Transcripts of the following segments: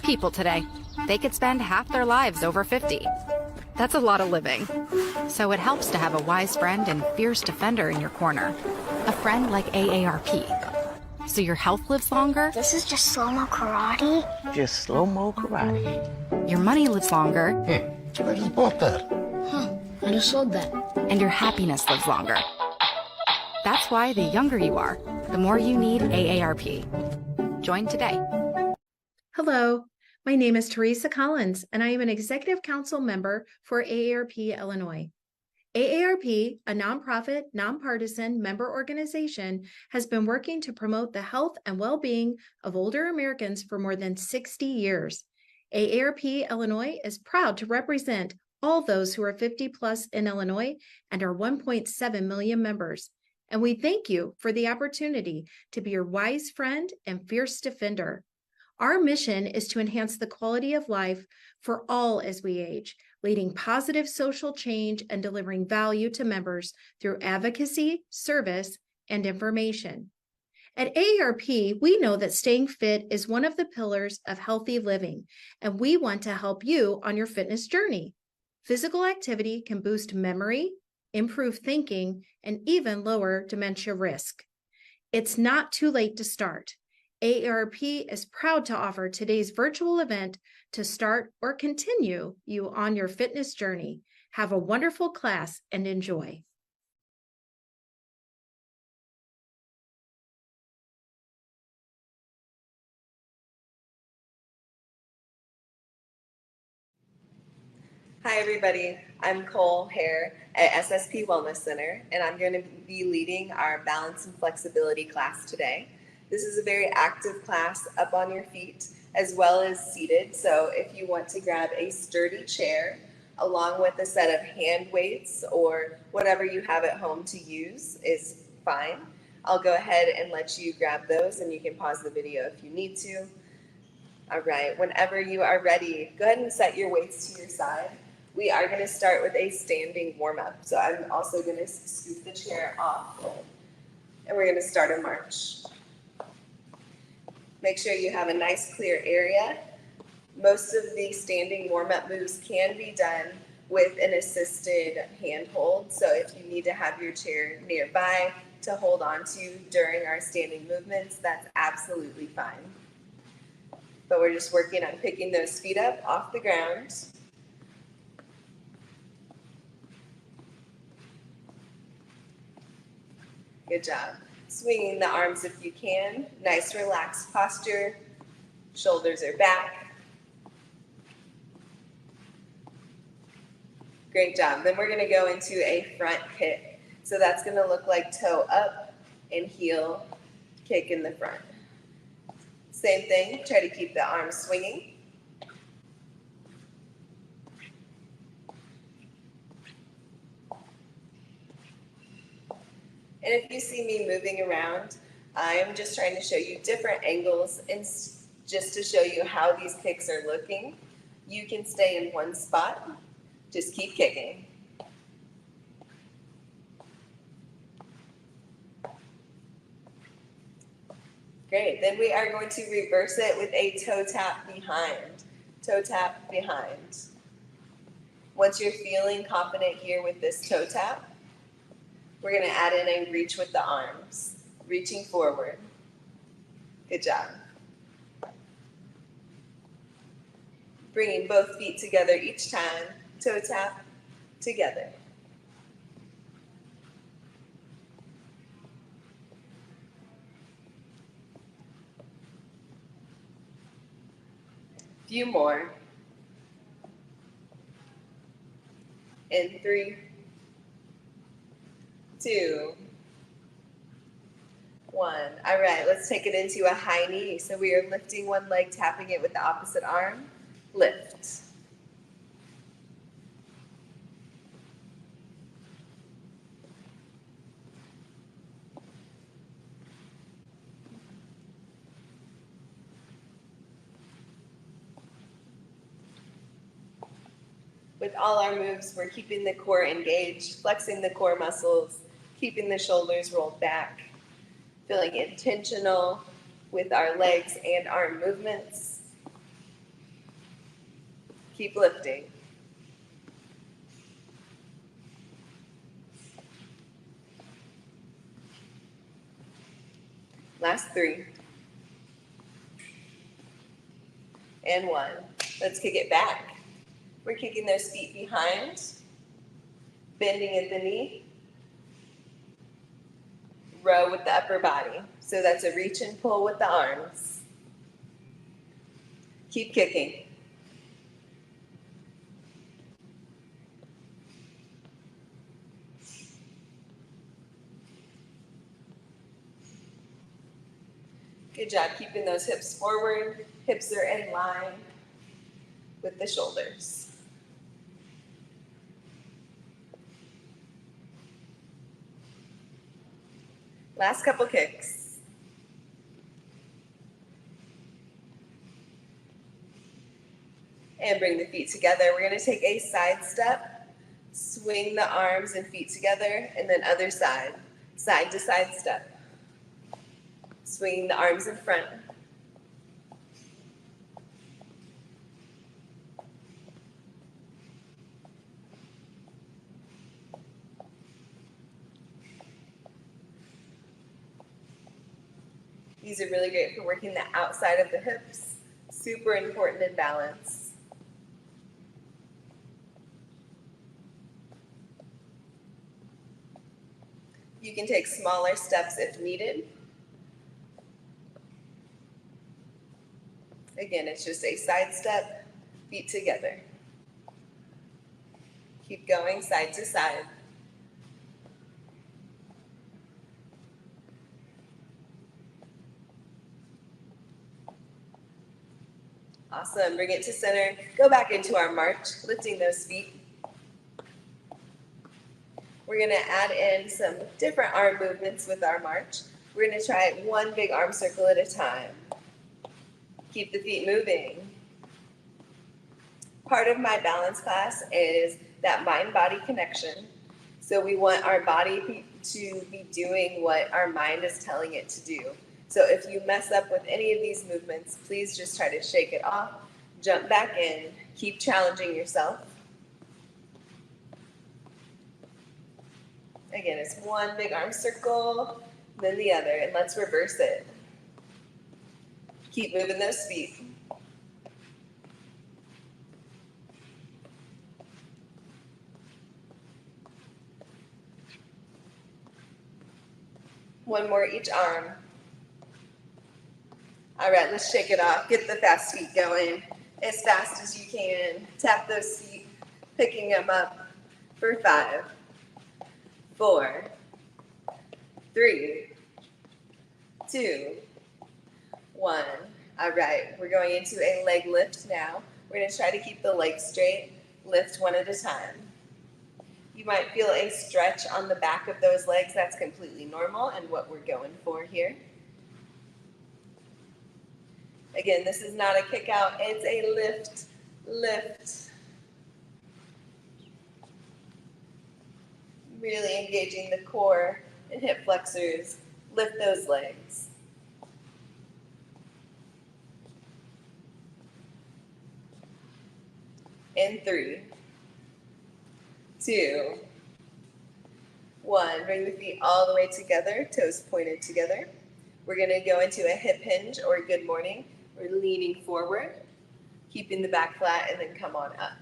people today. They could spend half their lives over 50. That's a lot of living. So it helps to have a wise friend and fierce defender in your corner. A friend like AARP. So your health lives longer. This is just slow-mo karate? Just slow-mo karate. Your money lives longer. I just bought that. I just sold that. And your happiness lives longer. That's why the younger you are, the more you need AARP. Join today. Hello, my name is Teresa Collins, and I am an Executive Council member for AARP Illinois. AARP, a nonprofit, nonpartisan member organization, has been working to promote the health and well-being of older Americans for more than 60 years. AARP Illinois is proud to represent all those who are 50 plus in Illinois and our 1.7 million members. And we thank you for the opportunity to be your wise friend and fierce defender. Our mission is to enhance the quality of life for all as we age, leading positive social change and delivering value to members through advocacy, service, and information. At AARP, we know that staying fit is one of the pillars of healthy living, and we want to help you on your fitness journey. Physical activity can boost memory, improve thinking, and even lower dementia risk. It's not too late to start. AARP is proud to offer today's virtual event to start or continue you on your fitness journey. Have a wonderful class and enjoy. Hi everybody, I'm Cole Hare at SSP Wellness Center, and I'm going to be leading our balance and flexibility class today. This is a very active class up on your feet as well as seated, so if you want to grab a sturdy chair along with a set of hand weights or whatever you have at home to use is fine. I'll go ahead and let you grab those, and you can pause the video if you need to. All right, whenever you are ready, go ahead and set your weights to your side. We are going to start with a standing warm-up. So I'm also going to scoop the chair off, and we're going to start a march. Make sure you have a nice clear area. Most of the standing warm-up moves can be done with an assisted handhold. So if you need to have your chair nearby to hold on to during our standing movements, that's absolutely fine. But we're just working on picking those feet up off the ground. Good job. Swinging the arms if you can. Nice relaxed posture. Shoulders are back. Great job. Then we're going to go into a front kick. So that's going to look like toe up and heel kick in the front. Same thing. Try to keep the arms swinging. And if you see me moving around, I am just trying to show you different angles and just to show you how these kicks are looking. You can stay in one spot. Just keep kicking. Great. Then we are going to reverse it with a toe tap behind. Toe tap behind. Once you're feeling confident here with this toe tap, we're going to add in a reach with the arms, reaching forward. Good job. Bringing both feet together each time, toe tap together. Few more. In 3, 2, 1. All right, let's take it into a high knee. So we are lifting one leg, tapping it with the opposite arm. Lift. With all our moves, we're keeping the core engaged, flexing the core muscles, keeping the shoulders rolled back, feeling intentional with our legs and arm movements. Keep lifting. Last 3. And 1. Let's kick it back. We're kicking those feet behind, bending at the knee, row with the upper body. So that's a reach and pull with the arms. Keep kicking. Good job keeping those hips forward. Hips are in line with the shoulders. Last couple kicks. And bring the feet together. We're going to take a side step, swing the arms and feet together, and then other side. Side to side step. Swinging the arms in front. These are really great for working the outside of the hips. Super important in balance. You can take smaller steps if needed. Again, it's just a side step, feet together. Keep going side to side. Awesome, bring it to center. Go back into our march, lifting those feet. We're gonna add in some different arm movements with our march. We're gonna try it one big arm circle at a time. Keep the feet moving. Part of my balance class is that mind-body connection. So we want our body to be doing what our mind is telling it to do. So if you mess up with any of these movements, please just try to shake it off, jump back in, keep challenging yourself. Again, it's one big arm circle, then the other, and let's reverse it. Keep moving those feet. One more each arm. All right, let's shake it off. Get the fast feet going as fast as you can. Tap those feet, picking them up for 5, 4, 3, 2, 1. All right, we're going into a leg lift now. We're going to try to keep the legs straight, lift one at a time. You might feel a stretch on the back of those legs. That's completely normal and what we're going for here. Again, this is not a kick out, it's a lift, lift. Really engaging the core and hip flexors. Lift those legs. In 3, 2, 1. Bring the feet all the way together, toes pointed together. We're going to go into a hip hinge or good morning. We're leaning forward, keeping the back flat, and then come on up.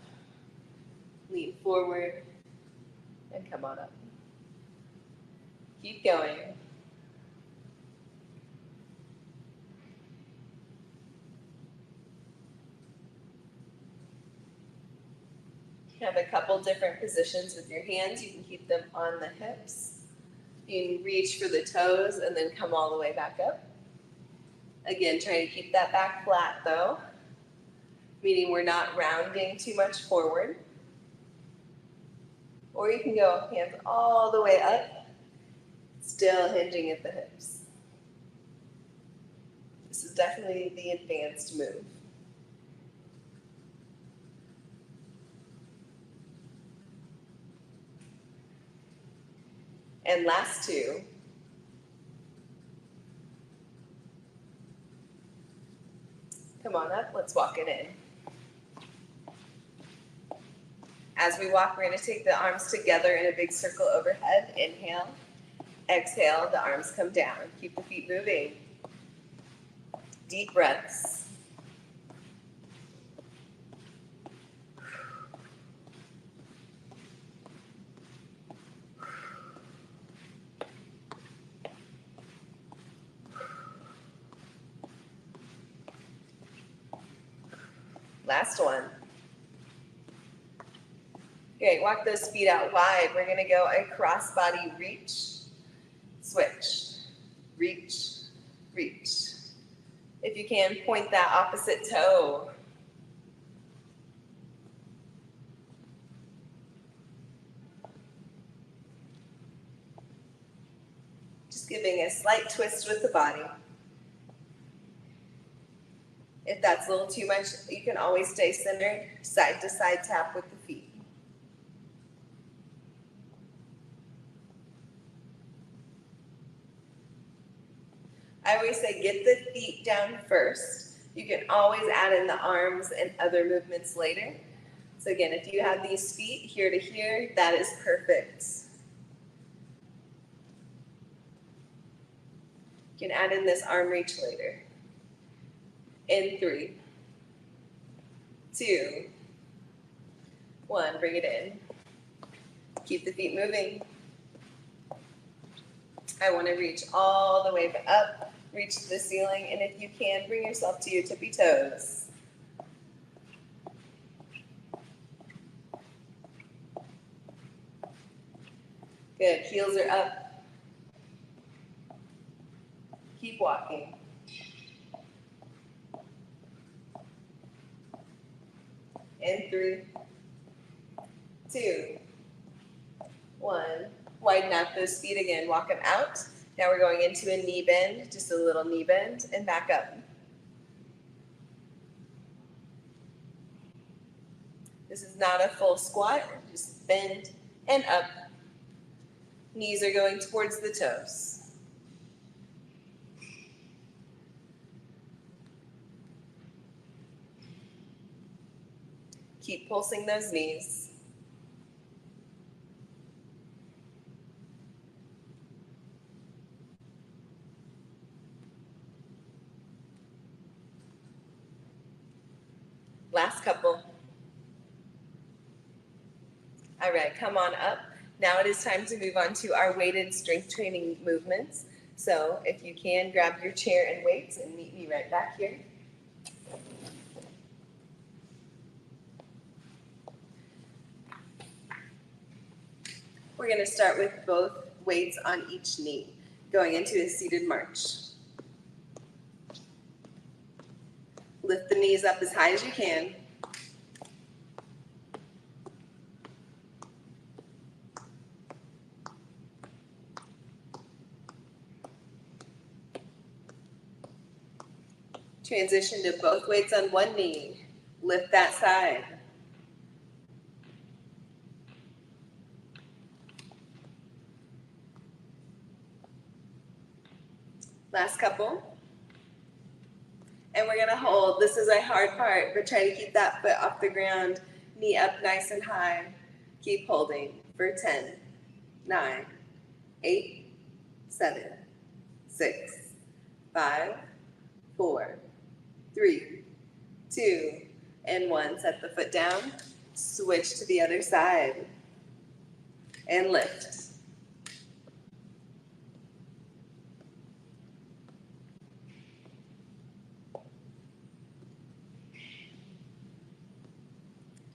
Lean forward and come on up. Keep going. You have a couple different positions with your hands. You can keep them on the hips. You can reach for the toes and then come all the way back up. Again, trying to keep that back flat though, meaning we're not rounding too much forward. Or you can go hands all the way up, still hinging at the hips. This is definitely the advanced move. And last 2. Come on up, let's walk it in. As we walk, we're going to take the arms together in a big circle overhead. Inhale. Exhale, the arms come down. Keep the feet moving. Deep breaths. Last one. Great, walk those feet out wide. We're gonna go a cross body reach, switch, reach, reach. If you can, point that opposite toe. Just giving a slight twist with the body. If that's a little too much, you can always stay centered, side to side tap with the feet. I always say get the feet down first. You can always add in the arms and other movements later. So again, if you have these feet here to here, that is perfect. You can add in this arm reach later. In 3, 2, 1, bring it in. Keep the feet moving. I want to reach all the way up, reach to the ceiling, and if you can, bring yourself to your tippy toes. Good, heels are up. Keep walking. In 3, 2, 1. Widen out those feet again. Walk them out. Now we're going into a knee bend, just a little knee bend, and back up. This is not a full squat. Just bend and up. Knees are going towards the toes. Keep pulsing those knees. Last couple. All right, come on up. Now it is time to move on to our weighted strength training movements. So if you can, grab your chair and weights and meet me right back here. We're going to start with both weights on each knee, going into a seated march. Lift the knees up as high as you can. Transition to both weights on one knee. Lift that side. Last couple. And we're gonna hold. This is a hard part, but try to keep that foot off the ground, knee up nice and high. Keep holding for 10, 9, 8, 7, 6, 5, 4, 3, 2, and 1. Set the foot down. Switch to the other side. And lift.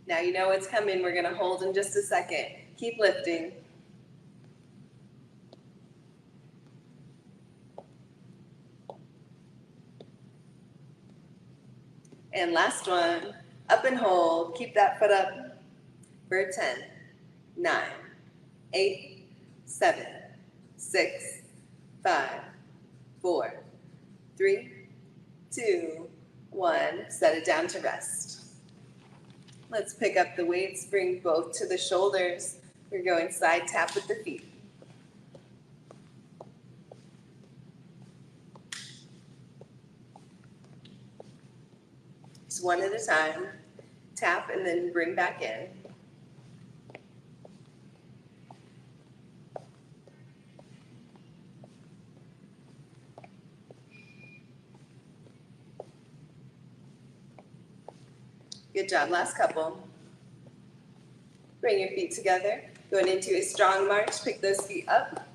Now you know what's coming. We're going to hold in just a second. Keep lifting. And last one. Up and hold. Keep that foot up for 10, 9, 8, 7, 6, 5, 4, 3, 2, 1. Set it down to rest. Let's pick up the weights, bring both to the shoulders. We're going side tap with the feet. Just one at a time. Tap and then bring back in. Good job, last couple. Bring your feet together. Going into a strong march, pick those feet up.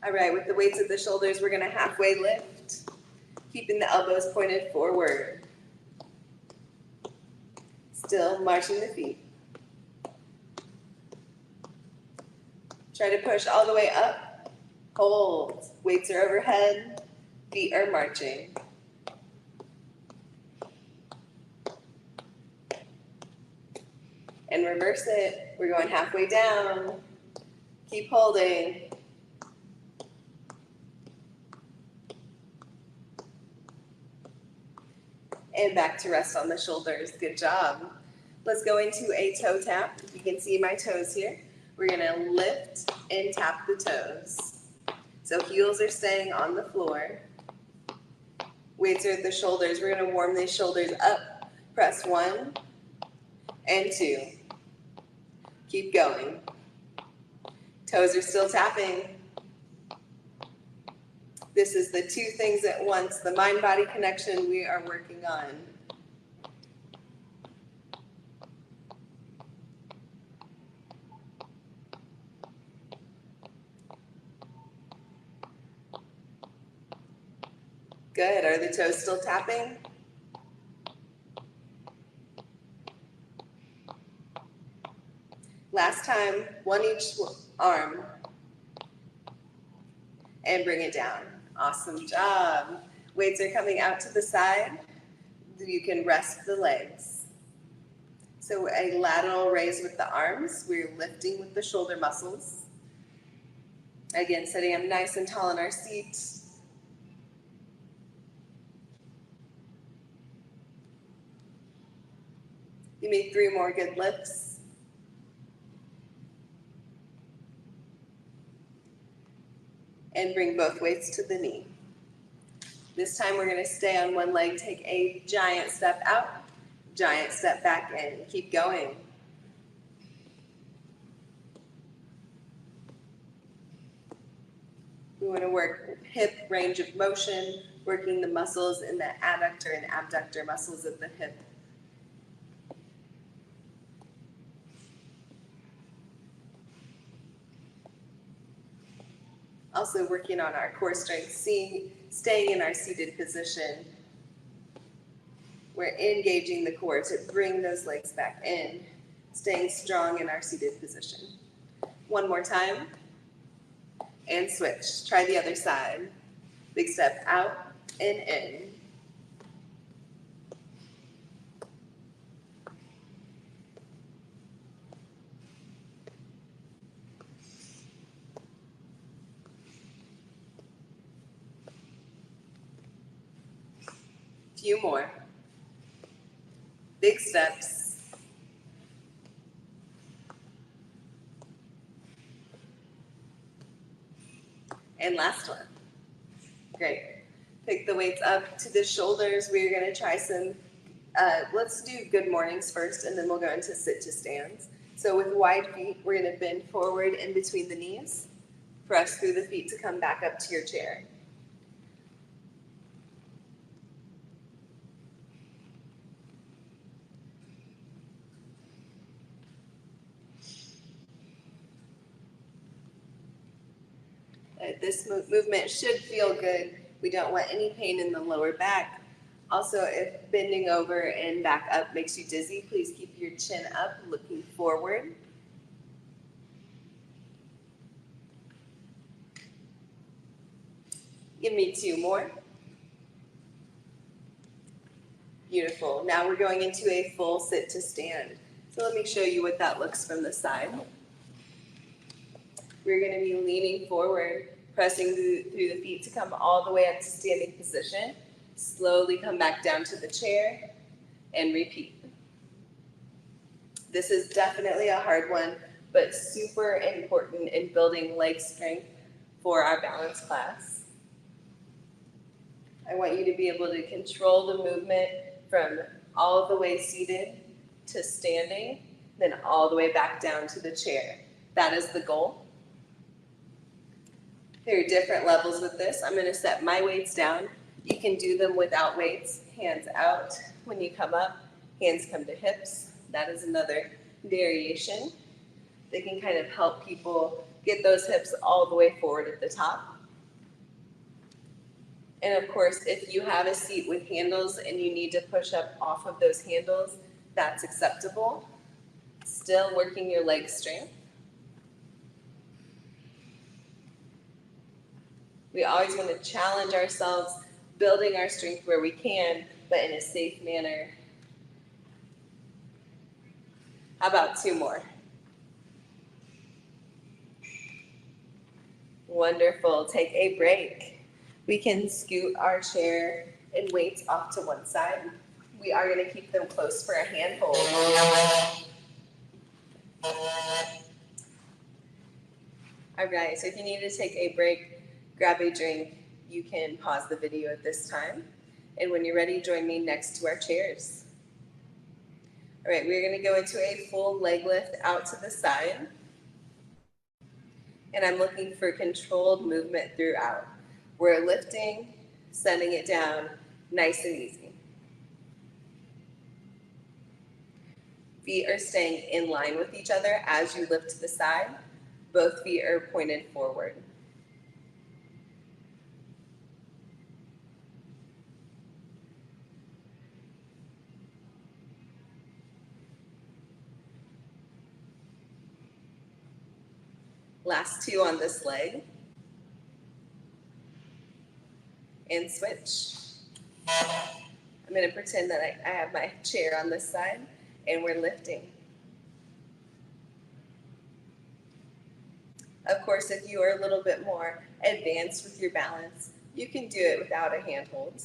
All right, with the weights at the shoulders, we're gonna halfway lift, keeping the elbows pointed forward. Still marching the feet. Try to push all the way up. Hold. Weights are overhead. Feet are marching. And reverse it. We're going halfway down. Keep holding. And back to rest on the shoulders. Good job. Let's go into a toe tap. You can see my toes here. We're gonna lift and tap the toes. So heels are staying on the floor. Weights are at the shoulders. We're gonna warm these shoulders up. Press 1 and 2. Keep going. Toes are still tapping. This is the 2 things at once, the mind-body connection we are working on. Good. Are the toes still tapping? Last time, 1 each arm. And bring it down. Awesome job. Weights are coming out to the side. You can rest the legs. So a lateral raise with the arms. We're lifting with the shoulder muscles. Again, sitting up nice and tall in our seat. Give me 3 more good lifts. And bring both weights to the knee. This time we're gonna stay on one leg, take a giant step out, giant step back in. Keep going. We wanna work hip range of motion, working the muscles in the adductor and abductor muscles of the hip. Also working on our core strength, staying in our seated position. We're engaging the core to bring those legs back in, staying strong in our seated position. 1 more time, and switch. Try the other side. Big step out and in. Few more. Big steps. And last one. Great. Pick the weights up to the shoulders. We're going to try some, let's do good mornings first, and then we'll go into sit to stands. So with wide feet, we're going to bend forward in between the knees. Press through the feet to come back up to your chair. This movement should feel good. We don't want any pain in the lower back. Also, if bending over and back up makes you dizzy, please keep your chin up, looking forward. Give me 2 more. Beautiful. Now we're going into a full sit to stand. So let me show you what that looks from the side. We're going to be leaning forward, pressing through the feet to come all the way up to standing position. Slowly come back down to the chair and repeat. This is definitely a hard one, but super important in building leg strength for our balance class. I want you to be able to control the movement from all the way seated to standing, then all the way back down to the chair. That is the goal. There are different levels with this. I'm going to set my weights down You can do them without weights, hands out. When you come up, hands come to hips. That is another variation. They can kind of help people get those hips all the way forward at the top. And of course, if you have a seat with handles and you need to push up off of those handles, that's acceptable. Still working your leg strength. We always want to challenge ourselves, building our strength where we can, but in a safe manner. How about 2 more? Wonderful. Take a break. We can scoot our chair and weights off to one side. We are going to keep them close for a handhold. All right, so if you need to take a break, grab a drink, you can pause the video at this time. And when you're ready, join me next to our chairs. All right, we're going to go into a full leg lift out to the side. And I'm looking for controlled movement throughout. We're lifting, setting it down, nice and easy. Feet are staying in line with each other as you lift to the side. Both feet are pointed forward. Last 2 on this leg. And switch. I'm going to pretend that I have my chair on this side and we're lifting. Of course, if you are a little bit more advanced with your balance, you can do it without a handhold.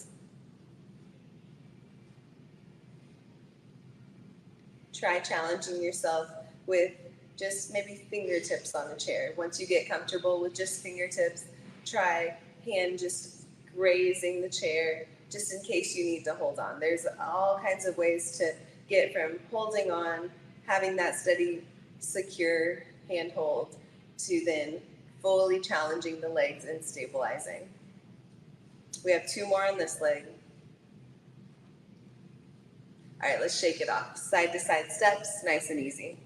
Try challenging yourself with just maybe fingertips on the chair. Once you get comfortable with just fingertips, try hand just grazing the chair just in case you need to hold on. There's all kinds of ways to get from holding on, having that steady, secure handhold, to then fully challenging the legs and stabilizing. We have 2 more on this leg. All right, let's shake it off. Side to side steps, nice and easy.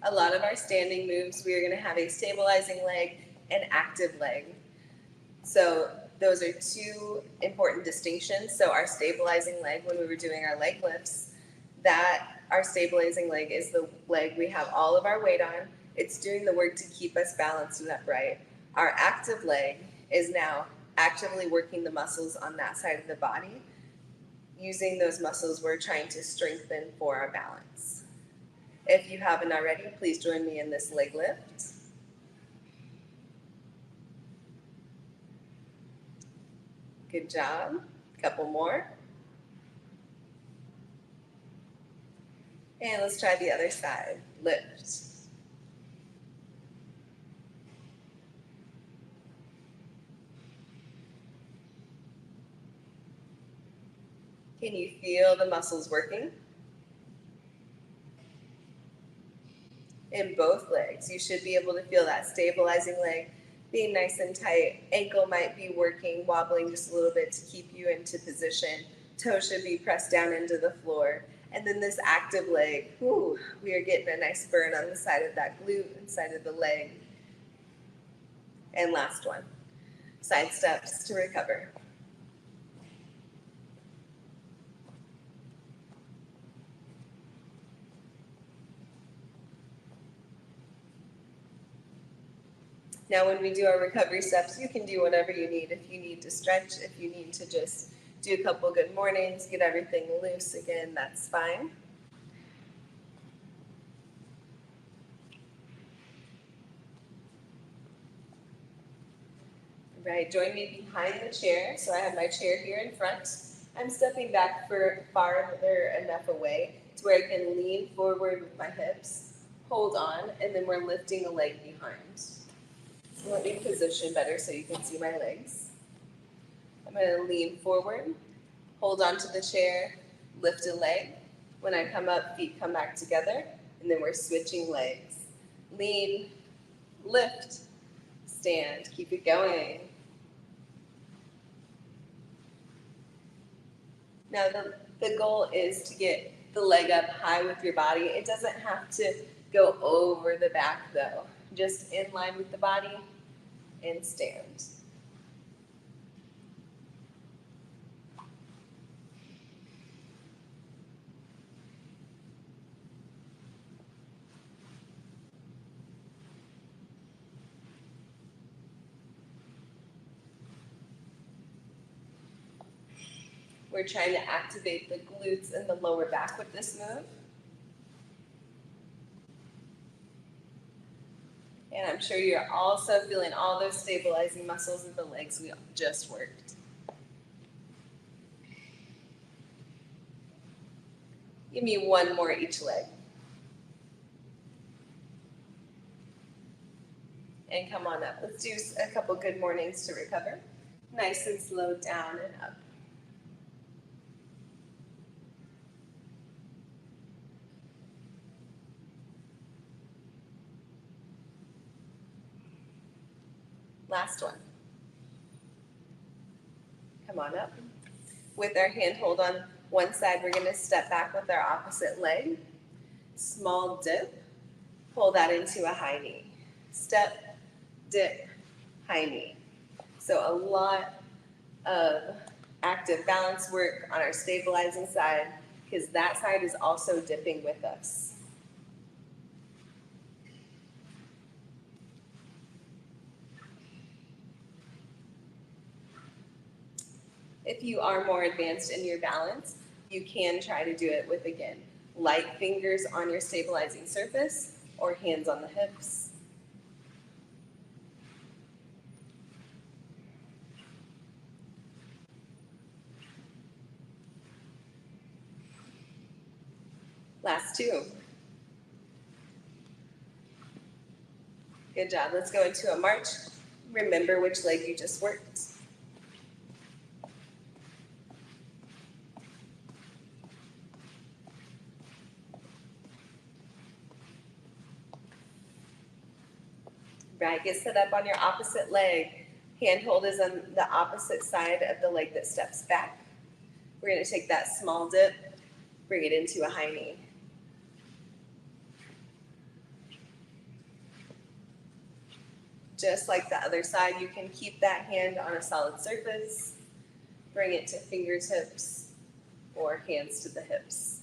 A lot of our standing moves, we are going to have a stabilizing leg and active leg. So those are 2 important distinctions. So our stabilizing leg, when we were doing our leg lifts, that our stabilizing leg is the leg we have all of our weight on. It's doing the work to keep us balanced and upright. Our active leg is now actively working the muscles on that side of the body. Using those muscles, we're trying to strengthen for our balance. If you haven't already, please join me in this leg lift. Good job. Couple more. And let's try the other side. Lift. Can you feel the muscles working? In both legs, you should be able to feel that stabilizing leg being nice and tight. Ankle might be working, wobbling just a little bit to keep you into position. Toe should be pressed down into the floor. And then this active leg, whew, we are getting a nice burn on the side of that glute and side of the leg. And last one, side steps to recover. Now, when we do our recovery steps, you can do whatever you need. If you need to stretch, if you need to just do a couple good mornings, get everything loose again, that's fine. All right, join me behind the chair. So I have my chair here in front. I'm stepping back farther enough away to where I can lean forward with my hips, hold on, and then we're lifting the leg behind. Let me position better so you can see my legs. I'm going to lean forward, Hold onto the chair, lift a leg. When I come up, feet come back together, and then we're switching legs. Lean, lift, stand, keep it going. Now the goal is to get the leg up high with your body. It doesn't have to go over the back though. Just in line with the body and stand. We're trying to activate the glutes and the lower back with this move. And I'm sure you're also feeling all those stabilizing muscles in the legs we just worked. Give me one more each leg. And come on up. Let's do a couple good mornings to recover. Nice and slow down and up. Last one. Come on up. With our hand hold on one side, we're going to step back with our opposite leg. Small dip. Pull that into a high knee. Step, dip, high knee. So a lot of active balance work on our stabilizing side because that side is also dipping with us. If you are more advanced in your balance, you can try to do it with, again, light fingers on your stabilizing surface or hands on the hips. Last two. Good job. Let's go into a march. Remember which leg you just worked. Right, get set up on your opposite leg. Handhold is on the opposite side of the leg that steps back. We're going to take that small dip, bring it into a high knee. Just like the other side, you can keep that hand on a solid surface, bring it to fingertips or hands to the hips.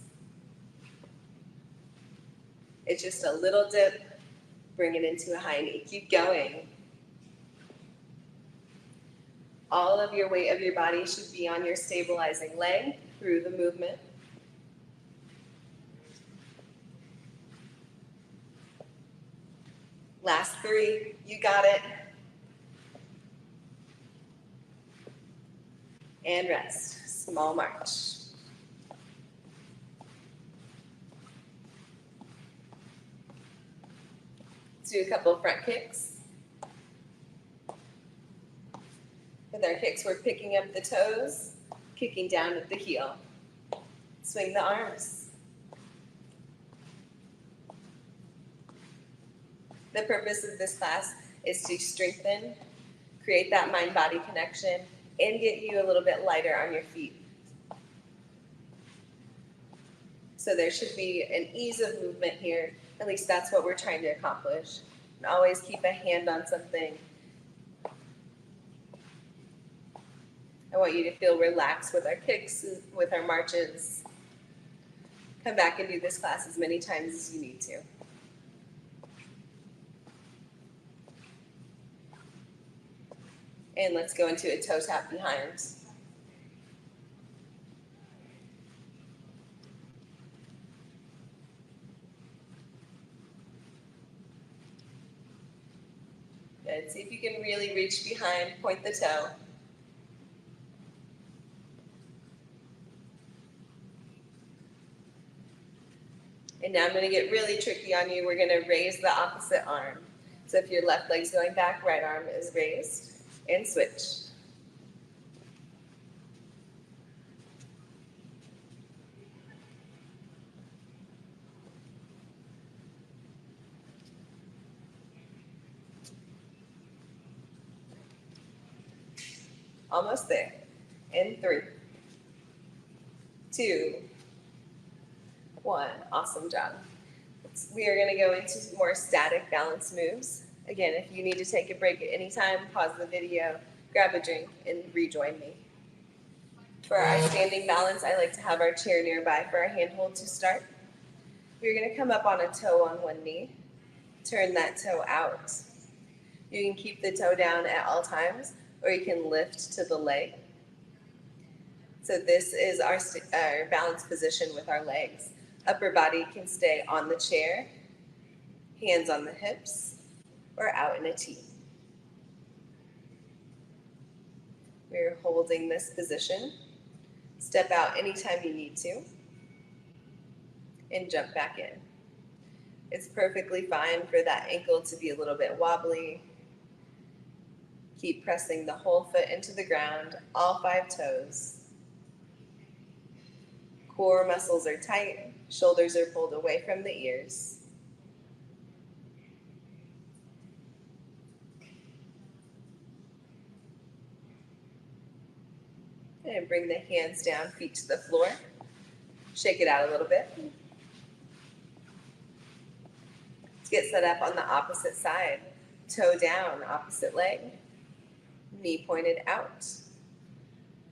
It's just a little dip. Bring it into a high knee. Keep going. All of your weight of your body should be on your stabilizing leg through the movement. Last three. You got it. And rest. Small march. Do a couple of front kicks. With our kicks, we're picking up the toes, kicking down at the heel. Swing the arms. The purpose of this class is to strengthen, create that mind-body connection, and get you a little bit lighter on your feet. So there should be an ease of movement here. At least that's what we're trying to accomplish. And always keep a hand on something. I want you to feel relaxed with our kicks, with our marches. Come back and do this class as many times as you need to. And let's go into a toe tap behind. Good. See if you can really reach behind, point the toe. And now I'm going to get really tricky on you. We're going to raise the opposite arm. So if your left leg's going back, right arm is raised, and switch. Almost there. In 3, 2, 1. Awesome job. We are going to go into more static balance moves. Again, if you need to take a break at any time, pause the video, grab a drink, and rejoin me. For our standing balance, I like to have our chair nearby for our handhold to start. We're going to come up on a toe on one knee, turn that toe out. You can keep the toe down at all times, or you can lift to the leg. So this is our balance position with our legs. Upper body can stay on the chair, hands on the hips, or out in a T. We're holding this position. Step out anytime you need to, and jump back in. It's perfectly fine for that ankle to be a little bit wobbly. Keep pressing the whole foot into the ground, all 5 toes. Core muscles are tight, shoulders are pulled away from the ears. And bring the hands down, feet to the floor. Shake it out a little bit. Let's get set up on the opposite side. Toe down, opposite leg. Knee pointed out.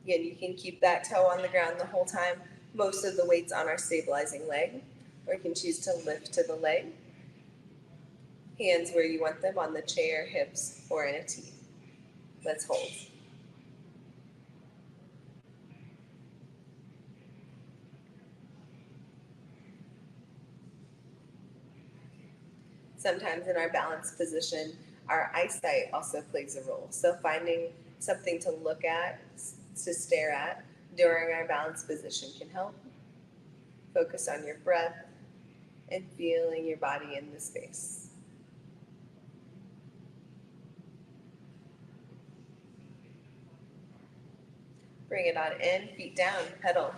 Again, you can keep that toe on the ground the whole time. Most of the weight's on our stabilizing leg, or you can choose to lift to the leg. Hands where you want them, on the chair, hips, or in a T. Let's hold. Sometimes in our balance position, our eyesight also plays a role. So finding something to look at, to stare at during our balance position can help. Focus on your breath and feeling your body in the space. Bring it on in, feet down, pedal.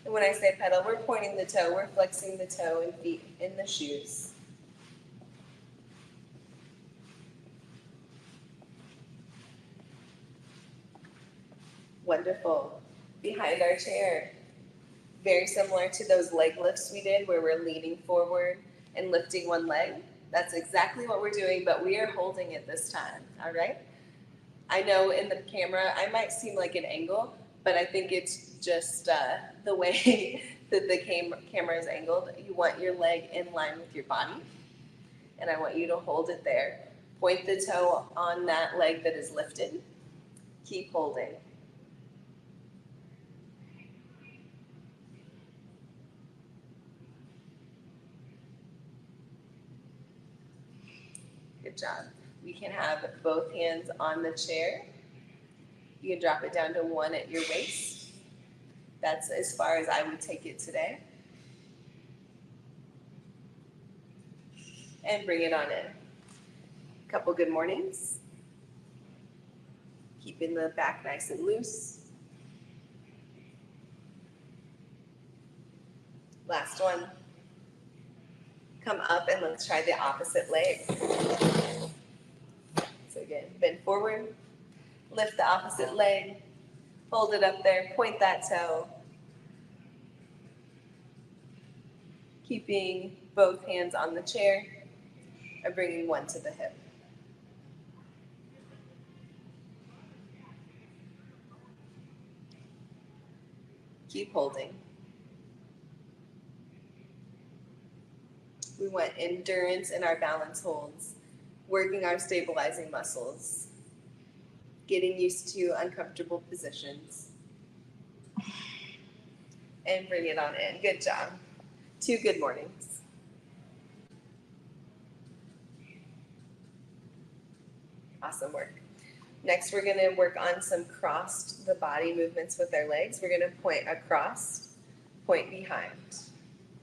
And when I say pedal, we're pointing the toe, we're flexing the toe and feet in the shoes. Wonderful. Behind our chair. Very similar to those leg lifts we did where we're leaning forward and lifting one leg. That's exactly what we're doing, but we are holding it this time, all right? I know in the camera I might seem like an angle, but I think it's just the way that the camera is angled. You want your leg in line with your body, and I want you to hold it there. Point the toe on that leg that is lifted. Keep holding. Good job. We can have both hands on the chair. You can drop it down to 1 at your waist. That's as far as I would take it today. And bring it on in. A couple good mornings. Keeping the back nice and loose. Last one. Come up and let's try the opposite leg. So again, bend forward, lift the opposite leg, hold it up there, point that toe. Keeping both hands on the chair and bringing one to the hip. Keep holding. We want endurance in our balance holds, working our stabilizing muscles, getting used to uncomfortable positions, and bring it on in. Good job. 2 good mornings. Awesome work. Next, we're going to work on some crossed the body movements with our legs. We're going to point across, point behind,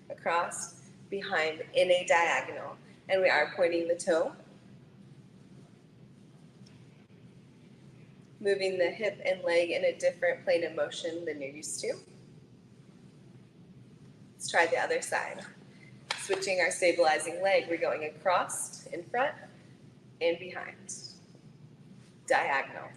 across, behind in a diagonal. And we are pointing the toe, moving the hip and leg in a different plane of motion than you're used to. Let's try the other side. Switching our stabilizing leg, we're going across, in front, and behind. Diagonal.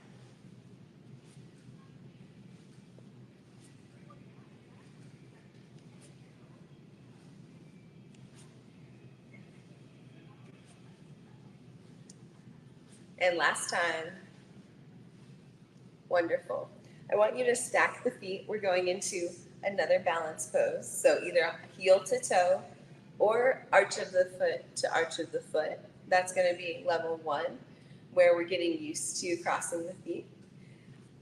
And last time. Wonderful. I want you to stack the feet. We're going into another balance pose. So either heel to toe or arch of the foot to arch of the foot. That's going to be level 1, where we're getting used to crossing the feet.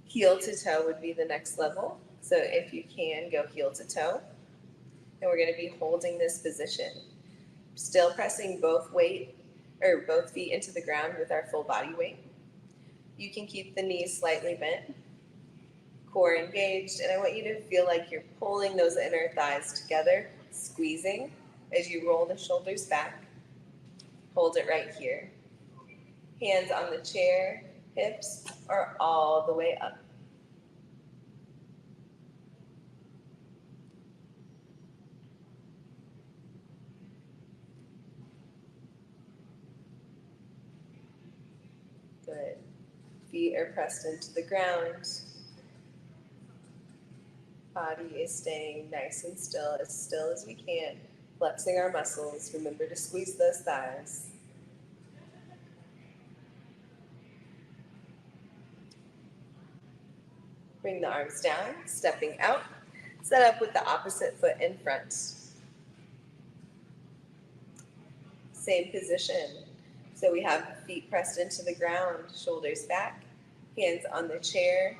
Heel to toe would be the next level. So if you can, go heel to toe. And we're going to be holding this position. Still pressing both feet into the ground with our full body weight. You can keep the knees slightly bent, core engaged, and I want you to feel like you're pulling those inner thighs together, squeezing as you roll the shoulders back. Hold it right here. Hands on the chair, hips are all the way up. Good. Feet are pressed into the ground. Body is staying nice and still as we can. Flexing our muscles. Remember to squeeze those thighs. Bring the arms down, stepping out. Set up with the opposite foot in front. Same position. So we have feet pressed into the ground, shoulders back, hands on the chair,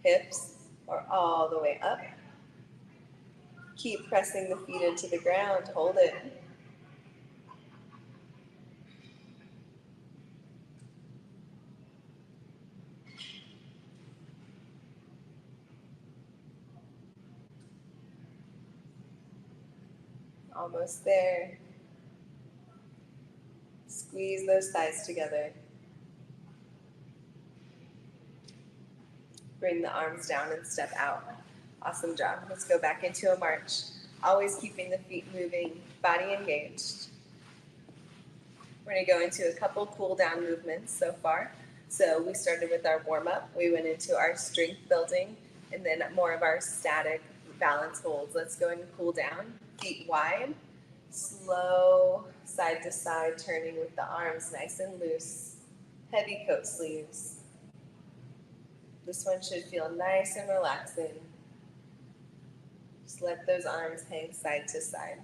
hips are all the way up. Keep pressing the feet into the ground, hold it. Almost there. Squeeze those thighs together. Bring the arms down and step out. Awesome job. Let's go back into a march. Always keeping the feet moving, body engaged. We're going to go into a couple cool down movements so far. So we started with our warm up. We went into our strength building and then more of our static balance holds. Let's go and cool down. Feet wide. Slow side to side turning with the arms nice and loose. Heavy coat sleeves. This one should feel nice and relaxing. Just let those arms hang side to side.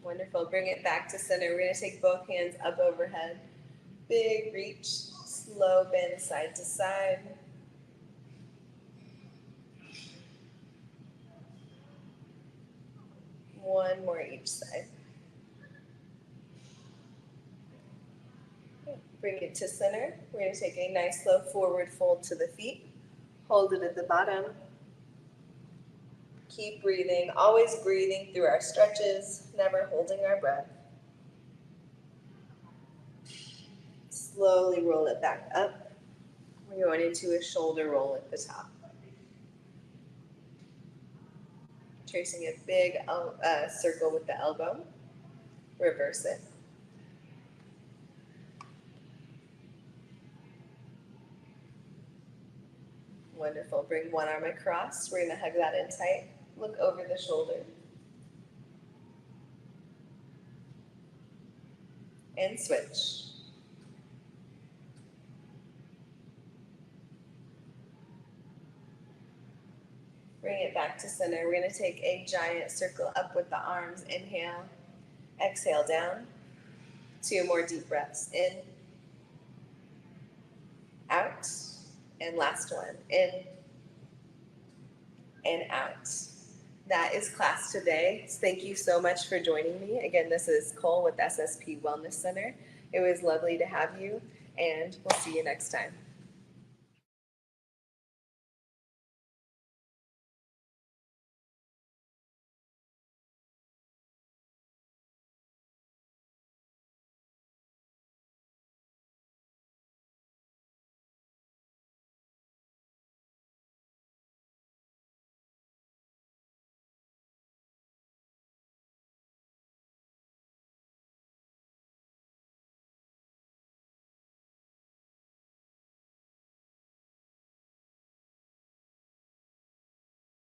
Wonderful. Bring it back to center. We're going to take both hands up overhead. Big reach, slow bend side to side. One more each side. Bring it to center. We're going to take a nice slow forward fold to the feet. Hold it at the bottom. Keep breathing, always breathing through our stretches, never holding our breath. Slowly roll it back up. We're going into a shoulder roll at the top. Tracing a big circle with the elbow. Reverse it. Wonderful. Bring one arm across. We're going to hug that in tight. Look over the shoulder. And switch. Bring it back to center. We're going to take a giant circle up with the arms. Inhale. Exhale down. 2 more deep breaths. In. Out. And last one. In. And out. That is class today. Thank you so much for joining me. Again, this is Cole with SSP Wellness Center. It was lovely to have you, and we'll see you next time.